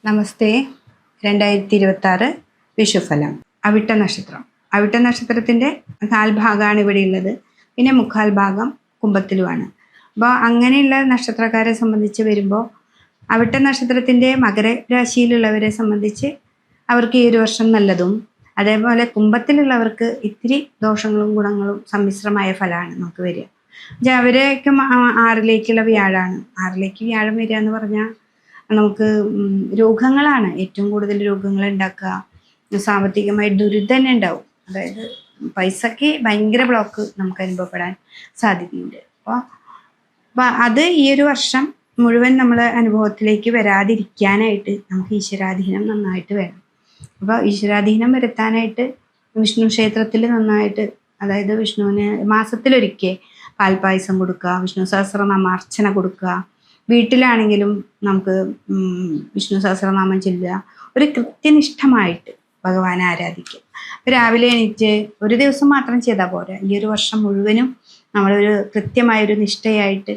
നമസ്തേ. 2026 വിഷുഫലം. അവിട്ട നക്ഷത്രം. അവിട്ട നക്ഷത്രത്തിൻ്റെ കാൽഭാഗമാണ് ഇവിടെ ഉള്ളത്. പിന്നെ മുക്കാൽ ഭാഗം കുംഭത്തിലുമാണ്. അപ്പോൾ അങ്ങനെയുള്ള നക്ഷത്രക്കാരെ സംബന്ധിച്ച് വരുമ്പോൾ അവിട്ട നക്ഷത്രത്തിൻ്റെ മകരരാശിയിലുള്ളവരെ സംബന്ധിച്ച് അവർക്ക് ഈ ഒരു വർഷം നല്ലതും, അതേപോലെ കുംഭത്തിലുള്ളവർക്ക് ഇത്തിരി ദോഷങ്ങളും ഗുണങ്ങളും സമ്മിശ്രമായ ഫലമാണ് നമുക്ക് വരിക. അവരേക്കും 6ലേക്കുള്ള വ്യാഴാണ്. 6ലേക്ക് വ്യാഴം വരിക എന്ന് പറഞ്ഞാൽ നമുക്ക് രോഗങ്ങളാണ് ഏറ്റവും കൂടുതൽ രോഗങ്ങൾ ഉണ്ടാക്കുക. സാമ്പത്തികമായി ദുരിതം തന്നെ ഉണ്ടാവും. അതായത് പൈസയ്ക്ക് ഭയങ്കര ബ്ലോക്ക് നമുക്ക് അനുഭവപ്പെടാൻ സാധ്യതയുണ്ട്. അപ്പോൾ അത് ഈ ഒരു വർഷം മുഴുവൻ നമ്മളെ അനുഭവത്തിലേക്ക് വരാതിരിക്കാനായിട്ട് നമുക്ക് ഈശ്വരാധീനം നന്നായിട്ട് വേണം. അപ്പോൾ ഈശ്വരാധീനം വരുത്താനായിട്ട് വിഷ്ണു ക്ഷേത്രത്തിൽ നന്നായിട്ട്, അതായത് വിഷ്ണുവിന് മാസത്തിലൊരിക്കൽ പാൽപ്പായസം കൊടുക്കുക, വിഷ്ണു സഹസ്രനാമാർച്ചന കൊടുക്കുക. വീട്ടിലാണെങ്കിലും നമുക്ക് വിഷ്ണു സഹസ്രനാമം ചൊല്ലുക. ഒരു കൃത്യനിഷ്ഠമായിട്ട് ഭഗവാനെ ആരാധിക്കുക. രാവിലെ എണീറ്റ് ഒരു ദിവസം മാത്രം ചെയ്താൽ പോരാ. ഈ ഒരു വർഷം മുഴുവനും നമ്മളൊരു കൃത്യമായൊരു നിഷ്ഠയായിട്ട്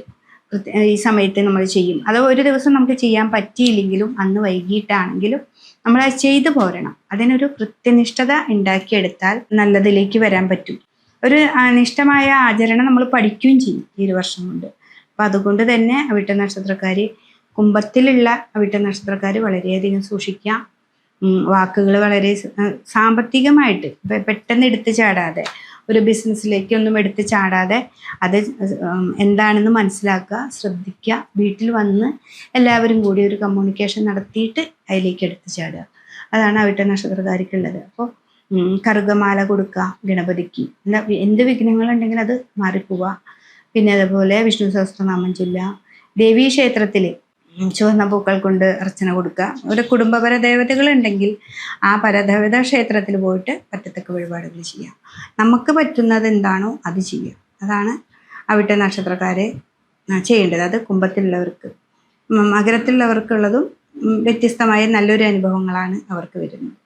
ഈ സമയത്ത് നമ്മൾ ചെയ്യും. അത് ഒരു ദിവസം നമുക്ക് ചെയ്യാൻ പറ്റിയില്ലെങ്കിലും അന്ന് വൈകിട്ടാണെങ്കിലും നമ്മൾ അത് ചെയ്തു പോരണം. അതിനൊരു കൃത്യനിഷ്ഠത ഉണ്ടാക്കിയെടുത്താൽ നല്ലതിലേക്ക് വരാൻ പറ്റും. ഒരു നിഷ്ഠമായ ആചരണം നമ്മൾ പഠിക്കുകയും ചെയ്യും ഈ ഒരു വർഷം കൊണ്ട്. അപ്പം അതുകൊണ്ട് തന്നെ അവിട്ട നക്ഷത്രക്കാർ, കുംഭത്തിലുള്ള അവിട്ട നക്ഷത്രക്കാർ വളരെയധികം സൂക്ഷിക്കുക. വാക്കുകൾ വളരെ സാമ്പത്തികമായിട്ട് പെട്ടെന്ന് എടുത്ത് ചാടാതെ, ഒരു ബിസിനസ്സിലേക്കൊന്നും എടുത്ത് ചാടാതെ അത് എന്താണെന്ന് മനസ്സിലാക്കുക, ശ്രദ്ധിക്കുക. വീട്ടിൽ വന്ന് എല്ലാവരും കൂടി ഒരു കമ്മ്യൂണിക്കേഷൻ നടത്തിയിട്ട് അതിലേക്ക് എടുത്ത് ചാടുക. അതാണ് അവിട്ട നക്ഷത്രക്കാർക്കുള്ളത്. അപ്പോൾ കറുകമാല കൊടുക്കുക ഗണപതിക്ക്. എന്ത് വിഘ്നങ്ങളുണ്ടെങ്കിൽ അത് മാറിപ്പോവുക. പിന്നെ അതുപോലെ വിഷ്ണു സഹസ്രനാമം ചൊല്ലുക. ദേവീ ക്ഷേത്രത്തിൽ ചുവന്ന പൂക്കൾ കൊണ്ട് അർച്ചന കൊടുക്കുക. ഒരു കുടുംബ പരദേവതകളുണ്ടെങ്കിൽ ആ പരദേവത ക്ഷേത്രത്തിൽ പോയിട്ട് പറ്റത്തക്ക വഴിപാടുകൾ ചെയ്യുക. നമുക്ക് പറ്റുന്നത് എന്താണോ അത് ചെയ്യുക. അതാണ് അവിട്ട നക്ഷത്രക്കാരെ ചെയ്യേണ്ടത്. അത് കുംഭത്തിലുള്ളവർക്ക്. മകരത്തിലുള്ളവർക്കുള്ളതും വ്യത്യസ്തമായ നല്ലൊരു അനുഭവങ്ങളാണ് അവർക്ക് വരുന്നത്.